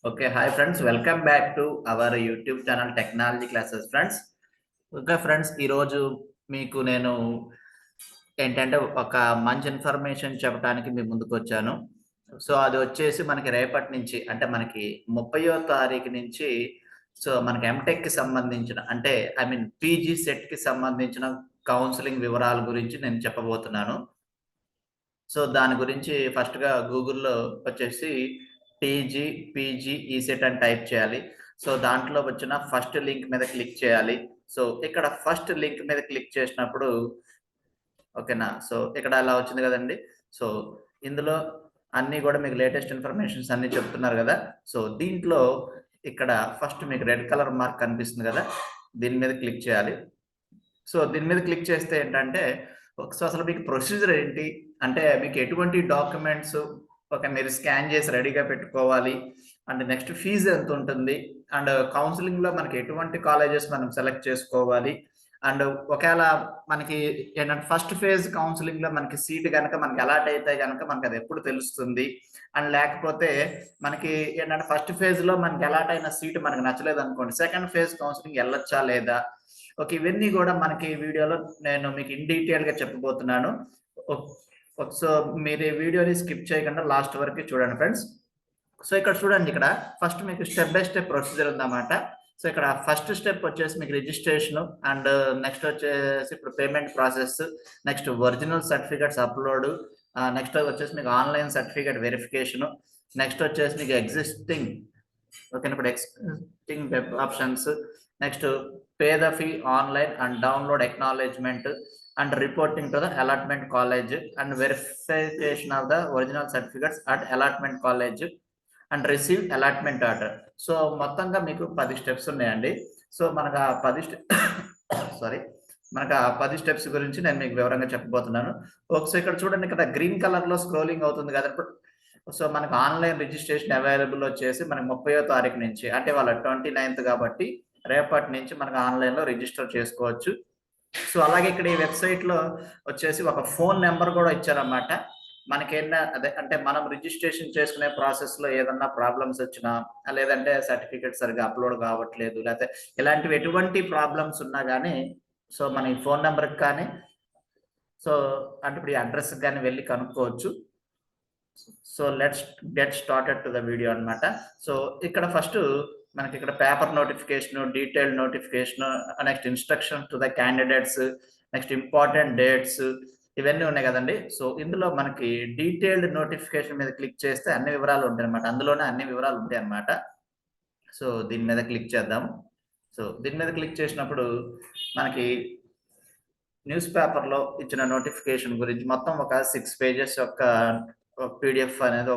Okay, hi friends, welcome back to our YouTube channel Technology Classes friends. Okay friends, ఈరోజు మీకు నేను ఏంటంటే ఒక మంచి ఇన్ఫర్మేషన్ చెప్పడానికి మీ ముందుకు వచ్చాను. సో అది వచ్చేసి మనకి రేపటి నుంచి అంటే మనకి 30వ తారీఖు నుంచి మనకి ఎంటెక్‌కి సంబంధించిన అంటే ఐ మీన్ పీజీ సెట్‌కి సంబంధించిన కౌన్సెలింగ్ వివరాల గురించి నేను చెప్పబోతున్నాను. సో దాని గురించి ఫస్ట్‌గా గూగుల్‌లో వచ్చేసి టీజీ, పీజీ, ఈసెట్ అని టైప్ చేయాలి. సో దాంట్లో వచ్చిన ఫస్ట్ లింక్ మీద క్లిక్ చేయాలి. సో ఇక్కడ ఫస్ట్ లింక్ మీద క్లిక్ చేసినప్పుడు ఓకేనా. సో ఇక్కడ అలా వచ్చింది కదండీ. సో ఇందులో అన్నీ గూడా మీకు లేటెస్ట్ ఇన్ఫర్మేషన్స్ అన్నీ చెప్తున్నారు గదా! సో దీంట్లో ఇక్కడ ఫస్ట్ మీకు రెడ్ కలర్ మార్క్ కనిపిస్తుంది గదా! దీని మీద క్లిక్ చేయాలి. సో దీని మీద క్లిక్ చేస్తే ఏంటంటే, సో అసలు మీకు ప్రొసీజర్ ఏంటి? అంటే మీకు ఎటువంటి డాక్యుమెంట్స్ మీరు స్కాన్ చేసి రెడీగా పెట్టుకోవాలి. అండ్ నెక్స్ట్ ఫీజ్ ఎంతుంటుంది? అండ్ కౌన్సెలింగ్‌లో మనకి ఎటువంటి కాలేజెస్ మనం సెలెక్ట్ చేసుకోవాలి? అండ్ ఒకేళ మనకి ఏంటంటే ఫస్ట్ ఫేజ్ కౌన్సెలింగ్‌లో మనకి సీట్ గనక మనకి అలాట్ అయితే గనక మనకది ఎప్పుడు తెలుస్తుంది? అండ్ లేకపోతే మనకి ఏంటంటే ఫస్ట్ ఫేజ్‌లో మనకి అలాట్ అయిన సీట్ మనకు నచ్చలేదనుకోండి, సెకండ్ ఫేజ్ కౌన్సెలింగ్ ఎళ్ళొచ్చా లేదా? ఓకే. ఇవన్నీ గూడా మనకి ఈ వీడియోలో నేను మీకు ఇన్ డీటెయిల్‌గా చెప్పబోతున్నాను. ఒక్ ఒక్ సో మీరు ఈ వీడియోని స్కిప్ చేయకుండా లాస్ట్ వరకు చూడండి ఫ్రెండ్స్. సో ఇక్కడ చూడండి, ఇక్కడ ఫస్ట్ మీకు స్టెప్ బై స్టెప్ ప్రొసీజర్ ఉందన్నమాట. సో ఇక్కడ ఫస్ట్ స్టెప్ వచ్చేసి మీకు రిజిస్ట్రేషను అండ్ నెక్స్ట్ వచ్చేసి ఇప్పుడు payment process, next original certificates upload, next వచ్చేసి మీకు ఆన్‌లైన్ సర్టిఫికేట్ వెరిఫికేషను, నెక్స్ట్ వచ్చేసి మీకు ఎగ్జిస్టింగ్ ఓకేనా. ఇప్పుడు existing web options, next pay the fee online and download acknowledgement and reporting to the allotment college and verification of the original certificates at allotment college and receive allotment order. So మొత్తంగా మీకు 10 steps ఉన్నాయండి. So మనకు ఆ 10 sorry. మనకు ఆ 10 steps గురించి నేను మీకు వివరంగా చెప్పబోతున్నాను. ఒకసారి ఇక్కడ చూడండి, ఇక్కడ గ్రీన్ కలర్‌లో స్క్రోలింగ్ అవుతుంది కదా! ఇప్పుడు సో మనకు ఆన్‌లైన్ రిజిస్ట్రేషన్ అవైలబుల్ వచ్చేసి మనకు 30వ తారీఖు నుంచి అంటే వాళ్ళ 29థ్ కాబట్టి రేపటి నుంచి మనకు ఆన్‌లైన్‌లో రిజిస్టర్ చేసుకోవచ్చు. సో అలాగే ఇక్కడ ఈ వెబ్‌సైట్‌లో వచ్చేసి ఒక ఫోన్ నంబర్ గూడా ఇచ్చారన్నమాట. మనకేంట అదే అంటే మనం రిజిస్ట్రేషన్ చేసుకునే ప్రాసెస్‌లో ఏదన్నా ప్రాబ్లమ్స్ వచ్చినా, లేదంటే సర్టిఫికేట్ సరిగ్గా అప్‌లోడ్ కావట్లేదు, లేతే ఇలాంటివి ఎటువంటి ప్రాబ్లమ్స్ ఉన్నా గాని సో మన ఈ ఫోన్ నంబర్‌కి కానీ సో అంటే ఇప్పుడు ఈ అడ్రెస్‌కి గాని వెళ్లి కనుక్కోవచ్చు. So let's get started to the video అన్నమాట. సో ఇక్కడ ఫస్ట్ మనకిక్కడ paper notification, detailed notification, next instruction to the candidates, next important dates ఇవన్నీ ఉన్నాయి గదండీ. సో ఇందులో మనకి డీటెయిల్డ్ నోటిఫికేషన్ మీద క్లిక్ చేస్తే అన్ని వివరాలు ఉంటాయన్నమాట. అందులోనే అన్ని వివరాలు ఉంటాయన్నమాట. సో దీని మీద క్లిక్ చేద్దాం. సో దీని మీద క్లిక్ చేసినప్పుడు మనకి న్యూస్ పేపర్‌లో ఇచ్చిన నోటిఫికేషన్ గురించి మొత్తం ఒక 6 పేజెస్ యొక్క పీడీఎఫ్ అనేది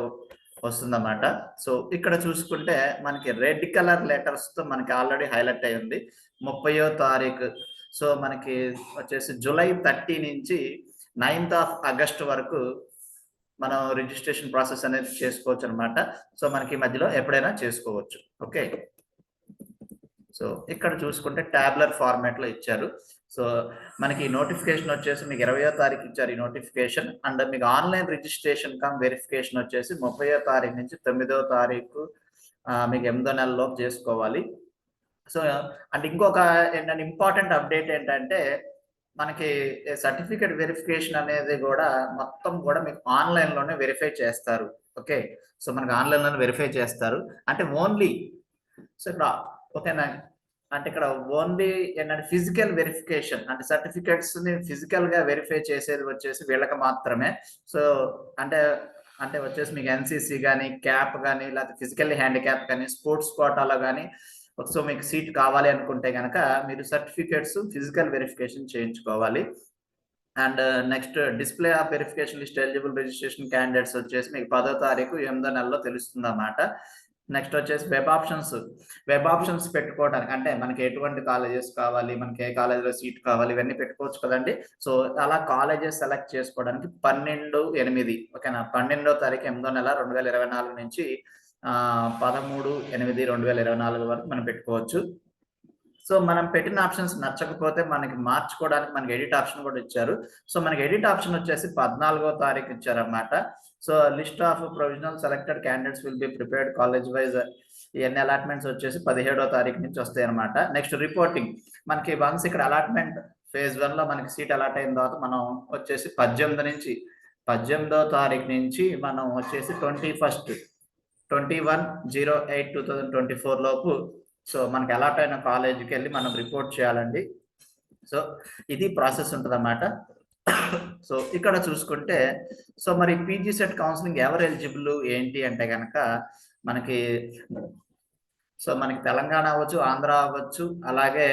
వస్తుందన్నమాట. సో ఇక్కడ చూసుకుంటే మనకి రెడ్ కలర్ లెటర్స్‌తో మనకి ఆల్రెడీ హైలైట్ అయ్యి ఉంది. 30వ తారీఖు. సో మనకి వచ్చేసి జులై 30 నుంచి 9థ్ ఆఫ్ ఆగస్ట్ వరకు మనం రిజిస్ట్రేషన్ ప్రాసెస్ అనేది చేసుకోవచ్చనమాట. సో మనకి ఈ మధ్యలో ఎప్పుడైనా చేసుకోవచ్చు. ఓకే. సో ఇక్కడ చూసుకుంటే టాబ్యులర్ ఫార్మాట్‌లో ఇచ్చారు. సో మనకి నోటిఫికేషన్ వచ్చేసి మీకు 20వ తారీఖు ఇచ్చారు ఈ నోటిఫికేషన్. అండ్ మీకు ఆన్‌లైన్ రిజిస్ట్రేషన్ కమ్ వెరిఫికేషన్ వచ్చేసి 30వ తారీఖు నుంచి 9వ తారీఖు మీకు 8దో నెలలోపు చేసుకోవాలి. సో అంటే ఇంకొక ఏంటంటే ఇంపార్టెంట్ అప్డేట్ ఏంటంటే మనకి సర్టిఫికేట్ వెరిఫికేషన్ అనేది గూడా మొత్తం గూడా మీకు ఆన్‌లైన్‌లోనే వెరిఫై చేస్తారు. ఓకే. సో మనకు ఆన్‌లైన్‌లోనే వెరిఫై చేస్తారు. అంటే ఓన్లీ సో ఇక్కడ ఓకేనా. అంటే ఇక్కడ ఓన్లీ ఏంటంటే ఫిజికల్ వెరిఫికేషన్ అంటే సర్టిఫికేట్స్‌ని ఫిజికల్‌గా వెరిఫై చేసేది వచ్చేసి వీళ్ళకి మాత్రమే. సో అంటే అంటే వచ్చేసి మీకు ఎన్‌సీసీ గాని, క్యాప్ గాని, లేకపోతే ఫిజికల్లీ హ్యాండిక్యాప్ గాని, స్పోర్ట్స్ కోటాలో గాని సో మీకు సీట్ కావాలి అనుకుంటే గనక మీరు సర్టిఫికేట్స్ ఫిజికల్ వెరిఫికేషన్ చేయించుకోవాలి. And next display of verification list eligible registration candidates వచ్చేసి మీకు 10వ తారీఖు 8దో నెలలో తెలుస్తుందన్నమాట. నెక్స్ట్ వచ్చేసి వెబ్ ఆప్షన్స్. వెబ్ ఆప్షన్స్ పెట్టుకోవడానికి అంటే మనకి ఎటువంటి కాలేజెస్ కావాలి, మనకి ఏ కాలేజ్‌లో సీట్ కావాలి ఇవన్నీ పెట్టుకోవచ్చు కదండీ. సో అలా కాలేజెస్ సెలెక్ట్ చేసుకోవడానికి 12/8 ఓకేనా. 12వ తారీఖు 8దో నెల 2024 నుంచి 13/8/2024 వరకు మనం పెట్టుకోవచ్చు. సో మనం పెట్టిన ఆప్షన్స్ నచ్చకపోతే మనకి మార్చుకోవడానికి మనకి ఎడిట్ ఆప్షన్ కూడా ఇచ్చారు. సో మనకి ఎడిట్ ఆప్షన్ వచ్చేసి 14వ తారీఖు ఇచ్చారన్నమాట. So list of provisional selected candidates will be prepared college wise ఇవన్నీ అలాట్మెంట్స్ వచ్చేసి 17వ తారీఖు నుంచి వస్తాయి అనమాట. నెక్స్ట్ రిపోర్టింగ్ మనకి వన్స్ ఇక్కడ అలాట్మెంట్ ఫేజ్ 1 లో మనకి సీట్ అలాట్ అయిన తర్వాత మనం వచ్చేసి 18వ తారీఖు నుంచి మనం వచ్చేసి 21/08/2024 లోపు సో మనకి అలాట్ అయిన కాలేజీకి వెళ్ళి మనం రిపోర్ట్ చేయాలండి. సో ఇది ప్రాసెస్ ఉంటుంది అన్నమాట. సో ఇక్కడ చూసుకుంటే సో మరి పీజీ సెట్ కౌన్సిలింగ్ ఎవరు ఎలిజిబుల్ ఏంటి అంటే కనుక మనకి తెలంగాణ అవ్వచ్చు, ఆంధ్ర అవ్వచ్చు, అలాగే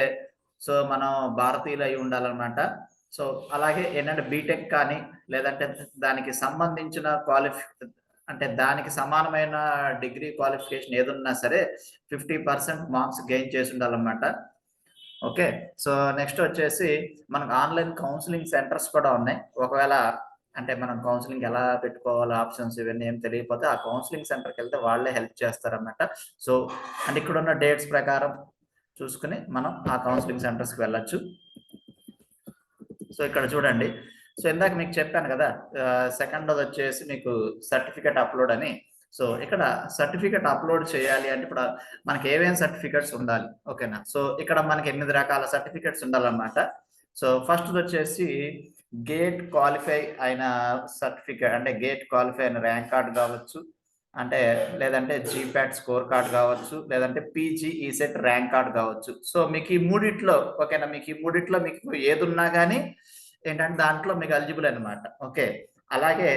సో మనం భారతీయులు అయి ఉండాలన్నమాట. సో అలాగే ఏంటంటే బీటెక్ కానీ లేదంటే దానికి సంబంధించిన అంటే దానికి సమానమైన డిగ్రీ క్వాలిఫికేషన్ ఏదున్నా సరే 50% మార్క్స్ గెయిన్ చేసి ఉండాలన్నమాట. ఓకే, సో నెక్స్ట్ వచ్చేసి మనకు ఆన్లైన్ కౌన్సిలింగ్ సెంటర్స్ కూడా ఉన్నాయి. ఒకవేళ అంటే మనం కౌన్సిలింగ్ ఎలా పెట్టుకోవాలి ఆప్షన్స్ ఇవన్నీ ఏం తెలియకపోతే ఆ కౌన్సిలింగ్ సెంటర్కి వెళ్తే వాళ్ళే హెల్ప్ చేస్తారన్నమాట. సో అండ్ ఇక్కడ ఉన్న డేట్స్ ప్రకారం చూసుకుని మనం ఆ కౌన్సిలింగ్ సెంటర్స్కి వెళ్ళచ్చు. సో ఇక్కడ చూడండి, సో ఇందాక మీకు చెప్పాను కదా సెకండ్ వచ్చేసి మీకు సర్టిఫికేట్ అప్లోడ్ అని. సో ఇక్కడ సర్టిఫికేట్ అప్లోడ్ చేయాలి అంటే ఇప్పుడు మనకి ఏమేమి సర్టిఫికేట్స్ ఉండాలి, ఓకేనా. సో ఇక్కడ మనకి 8 రకాల సర్టిఫికేట్స్ ఉండాలన్నమాట. సో ఫస్ట్ వచ్చేసి గేట్ క్వాలిఫై అయిన సర్టిఫికేట్, అంటే గేట్ క్వాలిఫై అయిన ర్యాంక్ కార్డ్ కావచ్చు, అంటే లేదంటే జీప్యాట్ స్కోర్ కార్డ్ కావచ్చు, లేదంటే పీజీ ఈసెట్ ర్యాంక్ కార్డ్ కావచ్చు. సో మీకు ఈ మూడిట్లో ఓకేనా, మీకు ఏది ఉన్నా కానీ ఏంటంటే దాంట్లో మీకు ఎలిజిబుల్ అనమాట. ఓకే, అలాగే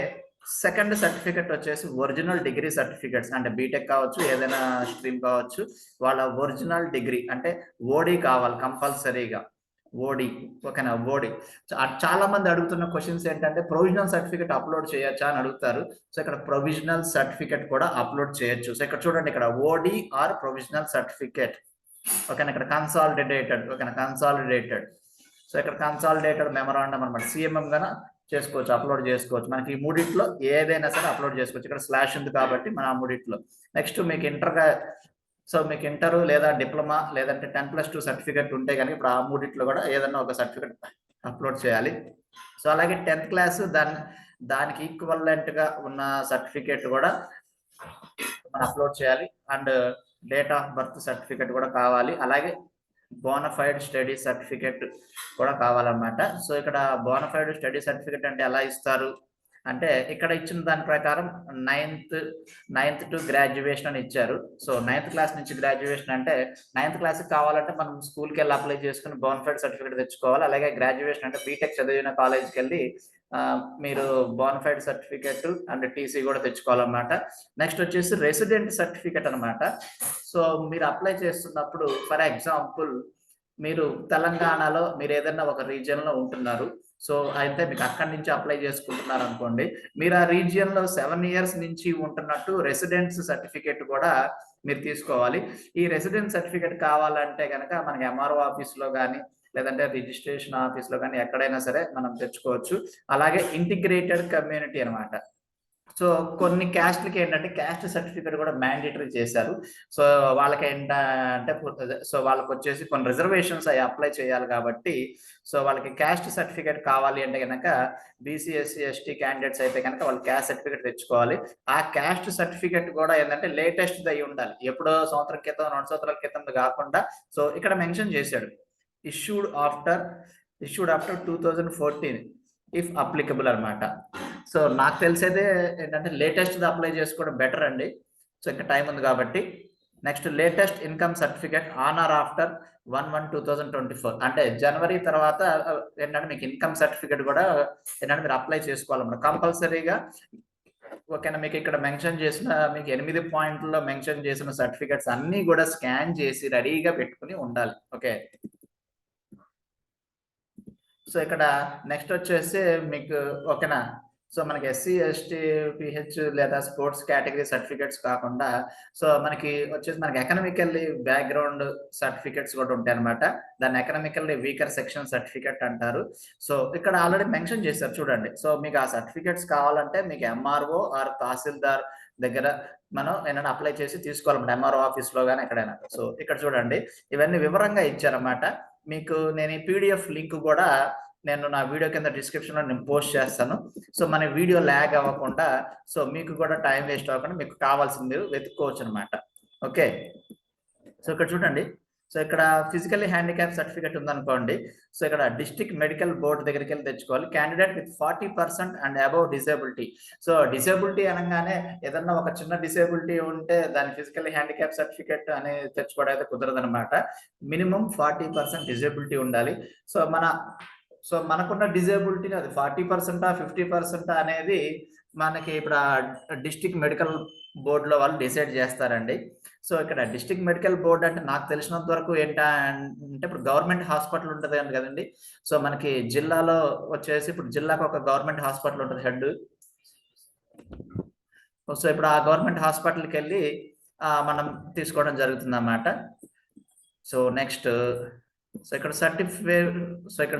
సెకండ్ సర్టిఫికెట్ వచ్చేసి ఒరిజినల్ డిగ్రీ సర్టిఫికెట్స్, అంటే బీటెక్ కావచ్చు, ఏదైనా స్ట్రీమ్ కావచ్చు, వాళ్ళ ఒరిజినల్ డిగ్రీ అంటే ఓడి కావాలి కంపల్సరీగా. ఓడి, ఓకేనా, ఓడి. చాలా మంది అడుగుతున్న క్వశ్చన్స్ ఏంటంటే ప్రొవిజనల్ సర్టిఫికేట్ అప్లోడ్ చేయొచ్చా అని అడుగుతారు. సో ఇక్కడ ప్రొవిజనల్ సర్టిఫికేట్ కూడా అప్లోడ్ చేయొచ్చు. సో ఇక్కడ చూడండి, ఇక్కడ ఓడి ఆర్ ప్రొవిజనల్ సర్టిఫికేట్, ఓకేనా. ఇక్కడ కన్సాలిడేటెడ్, ఓకేనా, కన్సాలిడేటెడ్. సో ఇక్కడ కన్సాలిడేటెడ్ మెమరాండం అనమాట, సిఎంఎం గాన చేసుకోవచ్చు, అప్లోడ్ చేసుకోవచ్చు. మనకి ఈ మూడిట్లో ఏదైనా సరే అప్లోడ్ చేసుకోవచ్చు. ఇక్కడ స్లాష్ ఉంది కాబట్టి మన ఆ మూడిట్లో. నెక్స్ట్ మీకు మీకు ఇంటర్ లేదా డిప్లొమా లేదంటే 10+2 సర్టిఫికేట్ ఉంటే కనుక ఇప్పుడు ఆ మూడిట్లో కూడా ఏదైనా ఒక సర్టిఫికేట్ అప్లోడ్ చేయాలి. సో అలాగే 10th క్లాస్ దానికి ఈక్వలెంట్ గా ఉన్న సర్టిఫికేట్ కూడా మనం అప్లోడ్ చేయాలి. And date of birth certificate కూడా కావాలి. అలాగే బోనఫైడ్ స్టడీ సర్టిఫికేట్ కూడా కావాలన్నమాట. సో ఇక్కడ బోనఫైడ్ స్టడీ సర్టిఫికేట్ అంటే ఎలా ఇస్తారు అంటే ఇక్కడ ఇచ్చిన దాని ప్రకారం 9th టు గ్రాడ్యుయేషన్ అని ఇచ్చారు. సో 9th క్లాస్ నుంచి గ్రాడ్యుయేషన్ అంటే 9th క్లాస్ కావాలంటే మనం స్కూల్కి వెళ్ళి అప్లై చేసుకుని బోనఫైడ్ సర్టిఫికేట్ తెచ్చుకోవాలి. అలాగే గ్రాడ్యుయేషన్ అంటే బీటెక్ చదివిన కాలేజ్కి వెళ్ళి మీరు బోనఫైడ్ సర్టిఫికేట్ అండ్ టీసీ కూడా తెచ్చుకోవాలన్నమాట. నెక్స్ట్ వచ్చేసి రెసిడెంట్ సర్టిఫికేట్ అనమాట. సో మీరు అప్లై చేస్తున్నప్పుడు ఫర్ ఎగ్జాంపుల్ మీరు తెలంగాణలో మీరు ఏదైనా ఒక రీజియన్ లో ఉంటున్నారు. సో అయితే మీకు అక్కడి నుంచి అప్లై చేసుకుంటున్నారు అనుకోండి, మీరు ఆ రీజియన్ లో 7 years నుంచి ఉంటున్నట్టు రెసిడెన్స్ సర్టిఫికేట్ కూడా మీరు తీసుకోవాలి. ఈ రెసిడెన్స్ సర్టిఫికేట్ కావాలంటే కనుక మనకి ఎంఆర్ఓ ఆఫీస్ లో కానీ లేదంటే రిజిస్ట్రేషన్ ఆఫీస్ లో కానీ ఎక్కడైనా సరే మనం తెచ్చుకోవచ్చు. అలాగే ఇంటిగ్రేటెడ్ కమ్యూనిటీ అనమాట. సో కొన్ని క్యాస్ట్లకి ఏంటంటే క్యాస్ట్ సర్టిఫికేట్ కూడా మ్యాండేటరీ చేశారు. సో వాళ్ళకి ఏంటంటే సో వాళ్ళకి వచ్చేసి కొన్ని రిజర్వేషన్స్ అవి అప్లై చేయాలి కాబట్టి సో వాళ్ళకి క్యాస్ట్ సర్టిఫికేట్ కావాలి అంటే కనుక బీసీ ఎస్సీ ఎస్టీ క్యాండిడేట్స్ అయితే కనుక వాళ్ళు క్యాస్ట్ సర్టిఫికేట్ తెచ్చుకోవాలి. ఆ క్యాస్ట్ సర్టిఫికేట్ కూడా ఏంటంటే లేటెస్ట్ అయి ఉండాలి. ఎప్పుడో సంవత్సరం క్రితం 2 సంవత్సరాల క్రితం కాకుండా సో ఇక్కడ మెన్షన్ చేశాడు ఇష్యూడ్ ఆఫ్టర్ 2014 ఇఫ్ అప్లికబుల్ అనమాట. సో నాకు తెలిసేదే ఏంటంటే లేటెస్ట్ అప్లై చేసుకోవడం బెటర్ అండి. సో ఇంకా టైం ఉంది కాబట్టి. Next latest income certificate on or after 1/1/2024 అంటే జనవరి తర్వాత ఏంటంటే మీకు ఇన్కమ్ సర్టిఫికేట్ కూడా ఏంటంటే మీరు అప్లై చేసుకోవాలన్నమాట కంపల్సరీగా. ఓకేనా, మీకు ఇక్కడ మెన్షన్ చేసిన మీకు 8 పాయింట్లలో మెన్షన్ చేసిన సర్టిఫికేట్స్ అన్ని కూడా స్కాన్ చేసి రెడీగా పెట్టుకుని ఉండాలి. ఓకే, సో ఇక్కడ నెక్స్ట్ వచ్చేసి మీకు ఓకేనా. సో మనకి ఎస్సీ ఎస్టీ పిహెచ్ లేదా స్పోర్ట్స్ కేటగిరీ సర్టిఫికేట్స్ కాకుండా సో మనకి వచ్చేసి మనకి ఎకనామికల్లీ బ్యాక్గ్రౌండ్ సర్టిఫికేట్స్ కూడా ఉంటాయి అనమాట. దాన్ని ఎకనామికల్లీ వీకర్ సెక్షన్ సర్టిఫికేట్ అంటారు. సో ఇక్కడ ఆల్రెడీ మెన్షన్ చేశారు చూడండి. సో మీకు ఆ సర్టిఫికేట్స్ కావాలంటే మీకు ఎంఆర్ఓ ఆర్ తహసీల్దార్ దగ్గర మనం ఏంటంటే అప్లై చేసి తీసుకోవాలన్నమాట. ఎంఆర్ఓ ఆఫీస్‌లో గాని ఎక్కడైనా. సో, ఇక్కడ చూడండి ఇవన్నీ వివరంగా ఇచ్చారన్నమాట. మీకు నేను ఈ పీడీఎఫ్ లింక్ గూడా నేను నా వీడియో కింద డిస్క్రిప్షన్‌లో నేను పోస్ట్ చేస్తాను. సో, మన వీడియో ల్యాగ్ అవ్వకుండా సో, మీకు కూడా టైం వేస్ట్ అవ్వకుండా మీకు కావాల్సింది మీరు వెతుక్కోవచ్చన్నమాట. ఓకే. సో, ఇక్కడ చూడండి. సో, ఇక్కడ ఫిజికల్లీ హ్యాండిక్యాప్ సర్టిఫికేట్ ఉందనుకోండి. సో, ఇక్కడ డిస్ట్రిక్ట్ మెడికల్ బోర్డ్ దగ్గరికెళ్ళి తెచ్చుకోవాలి. Candidate with 40% and above disability. So, disability అనంగానే ఏదన్నా ఒక చిన్న డిసేబిలిటీ ఉంటే దాని ఫిజికల్లీ హ్యాండిక్యాప్ సర్టిఫికేట్ అని తెచ్చుకోవడం అయితే కుదరదనమాట. మినిమమ్ 40% డిసేబిలిటీ ఉండాలి. సో, మనకున్న డిసేబిలిటీని అది 40%, 50% అనేది మనకి ఇప్పుడు డిస్ట్రిక్ట్ మెడికల్ బోర్డ్‌లో వాళ్ళు డిసైడ్ చేస్తారండి. సో, ఇక్కడ డిస్ట్రిక్ట్ మెడికల్ బోర్డ్ అంటే నాకు తెలిసినంత వరకు అంటే ఇప్పుడు గవర్నమెంట్ హాస్పిటల్ ఉంటది కదండీ! సో, మనకి జిల్లాలో వచ్చేసి ఇప్పుడు జిల్లాకు ఒక గవర్నమెంట్ హాస్పిటల్ ఉంటది హెడ్. సో, ఇప్పుడు ఆ గవర్నమెంట్ హాస్పిటల్‌కెళ్ళి మనం తీసుకోవడం జరుగుతుందన్నమాట. సో, నెక్స్ట్ ఇక్కడ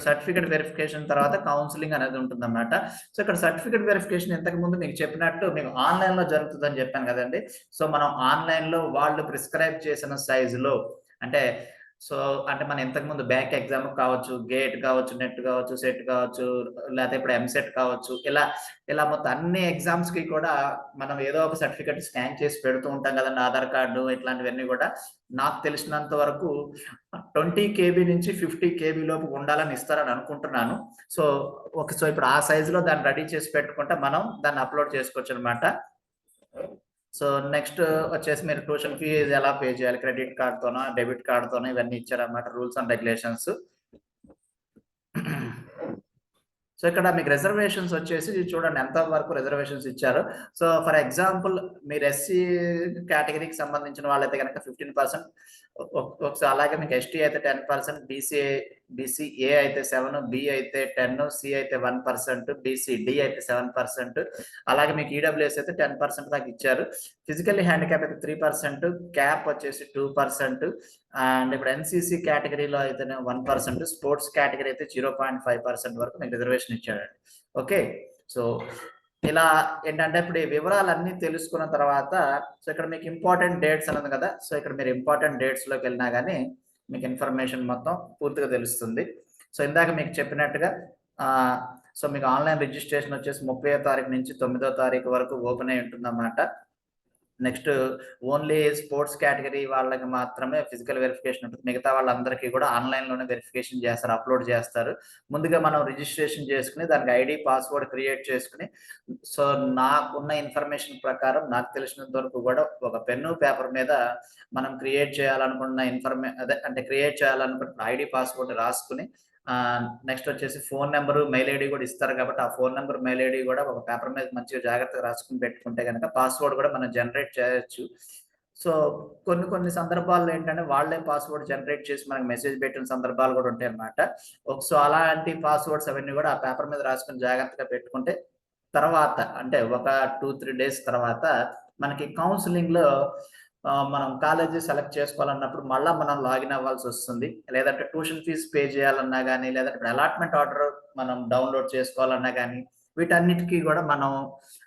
సర్టిఫికేట్ వెరిఫికేషన్ తర్వాత కౌన్సెలింగ్ అనేది ఉంటుందన్నమాట. సో, ఇక్కడ సర్టిఫికేట్ వెరిఫికేషన్ ఇంతకుముందు మీకు చెప్పినట్టు మీకు ఆన్‌లైన్‌లో జరుగుతుందని చెప్పాను కదండీ! సో, మనం ఆన్‌లైన్‌లో వాళ్ళు ప్రిస్క్రైబ్ చేసిన సైజులో అంటే అంటే మనం ఇంతకుముందు బ్యాంక్ ఎగ్జామ్ కావచ్చు, గేట్ కావచ్చు, నెట్ కావచ్చు, సెట్ కావచ్చు, లేకపోతే ఇప్పుడు ఎంసెట్ కావచ్చు. ఇలా మొత్తం అన్ని ఎగ్జామ్స్‌కి కూడా మనం ఏదో ఒక సర్టిఫికేట్ స్కాన్ చేసి పెడుతూ ఉంటాం కదండీ! ఆధార్ కార్డు ఇట్లాంటివన్నీ కూడా. నాకు తెలిసినంత వరకు 20 కేబీ నుంచి 50 కేబీ లోపు ఉండాలని ఇస్తారని అనుకుంటున్నాను. సో, సో, ఇప్పుడు ఆ సైజ్‌లో దాన్ని రెడీ చేసి పెట్టుకుంటే మనం దాన్ని అప్‌లోడ్ చేసుకోవచ్చనమాట. సో, నెక్స్ట్ వచ్చేసి మీరు ట్యూషన్ ఫీజ్ ఎలా పే చేయాలి? క్రెడిట్ కార్డ్‌తోనా? డెబిట్ కార్డ్‌తోనా? ఇవన్నీ ఇచ్చారన్నమాట రూల్స్ అండ్ రెగ్యులేషన్స్. సో, ఇక్కడ మీకు రిజర్వేషన్స్ వచ్చేసి చూడండి ఎంత వరకు రిజర్వేషన్స్ ఇచ్చారో. సో, ఫర్ ఎగ్జాంపుల్ మీరు ఎస్సీ కేటగరీకి సంబంధించిన వాళ్ళైతే గనక 15%. అలాగే మీకు ఎస్టీ అయితే 10%, బీసీఏ అయితే 7, బి అయితే 10, సి అయితే 1%, బీసీడీ అయితే 7%. అలాగే మీకు ఈడబ్ల్యూఎస్ అయితే 10% దాకా ఇచ్చారు. ఫిజికల్లీ హ్యాండిక్యాప్ అయితే 3%, క్యాప్ వచ్చేసి 2%. అండ్ ఇప్పుడు ఎన్‌సీసీ కేటగరీలో అయితేనే 1%, స్పోర్ట్స్ కేటగరీ అయితే 0.5% వరకు మీకు రిజర్వేషన్ ఇచ్చాడండి. ఓకే. సో, ఇలా ఏంటంటే ఇప్పుడు ఈ వివరాలన్నీ తెలుసుకున్న తర్వాత సో, ఇక్కడ మీకు ఇంపార్టెంట్ డేట్స్ అని ఉంది కదా! సో, ఇక్కడ మీరు ఇంపార్టెంట్ డేట్స్‌లోకెళ్ళినా గాని మీకు ఇన్ఫర్మేషన్ మొత్తం పూర్తిగా తెలుస్తుంది. సో, ఇందాక మీకు చెప్పినట్టుగా ఆహ్, సో, మీకు ఆన్‌లైన్ రిజిస్ట్రేషన్ వచ్చేసి 30వ తారీఖు నుంచి 9వ తారీఖు వరకు ఓపెన్ అయ్యి ఉంటుందన్నమాట. నెక్స్ట్ ఓన్లీ స్పోర్ట్స్ కేటగరీ వాళ్ళకి మాత్రమే ఫిజికల్ వెరిఫికేషన్ ఉంటుంది. మిగతా వాళ్ళందరికీ కూడా ఆన్‌లైన్‌లోనే వెరిఫికేషన్ చేస్తారు. అప్‌లోడ్ చేస్తారు. ముందుగా మనం రిజిస్ట్రేషన్ చేసుకొని దానికి ఐడీ, పాస్వర్డ్ క్రియేట్ చేసుకొని సో, నాకున్న ఇన్ఫర్మేషన్ ప్రకారం నాకు తెలిసినంత వరకు కూడా ఒక పెన్ను, పేపర్ మీద మనం క్రియేట్ చేయాలనుకున్న అంటే క్రియేట్ చేయాలనుకున్న ఐడీ, పాస్వర్డ్ రాసుకొని నెక్స్ట్ వచ్చేసి ఫోను నంబరు, మెయిల్ ఐడీ కూడా ఇస్తారు కాబట్టి, ఆ ఫోను నంబర్, మెయిల్ ఐడీ కూడా ఒక పేపర్ మీద మంచిగా జాగ్రత్తగా రాసుకొని పెట్టుకుంటే గనక పాస్వర్డ్ కూడా మనం జనరేట్ చేయొచ్చు. సో, కొన్ని సందర్భాల్లో ఏంటంటే వాళ్ళే పాస్వర్డ్ జనరేట్ చేసి మనకు మెసేజ్ పెట్టిన సందర్భాలు కూడా ఉంటాయన్నమాట. సో, అలాంటి పాస్వర్డ్స్ అవన్నీ కూడా ఆ పేపర్ మీద రాసుకొని జాగ్రత్తగా పెట్టుకుంటే తర్వాత అంటే ఒక 2, 3 డేస్ తర్వాత మనకి కౌన్సెలింగ్‌లో మనం కాలేజీ సెలెక్ట్ చేసుకోవాలన్నప్పుడు మళ్ళా మనం లాగిన్ అవ్వాల్సొస్తుంది. లేదంటే ట్యూషన్ ఫీజ్ పే చేయాలన్నా గాని, లేదంటే ఇప్పుడు అలాట్‌మెంట్ ఆర్డర్ మనం డౌన్‌లోడ్ చేసుకోవాలన్నా గాని, వీటన్నిటికి గూడా మనం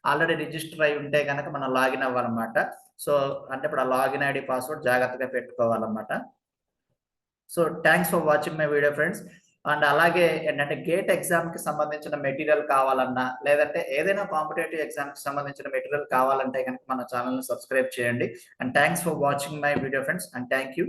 ఆల్రెడీ రిజిస్టర్ అయ్యి ఉంటే గనక మనం లాగిన్ అవ్వాలన్నమాట. సో, అంటే ఇప్పుడు ఆ లాగిన్ ఐడీ, పాస్వర్డ్ జాగ్రత్తగా పెట్టుకోవాలన్నమాట. So, thanks for watching my video friends. And అలాగే ఏంటంటే గేట్ ఎగ్జామ్‌కి సంబంధించిన మెటీరియల్ కావాలన్నా, లేదంటే ఏదైనా కాంపిటేటివ్ ఎగ్జామ్‌కి సంబంధించిన మెటీరియల్ కావాలంటే గనక మన ఛానెల్‌ని సబ్స్క్రైబ్ చేయండి. And thanks for watching my video friends and thank you.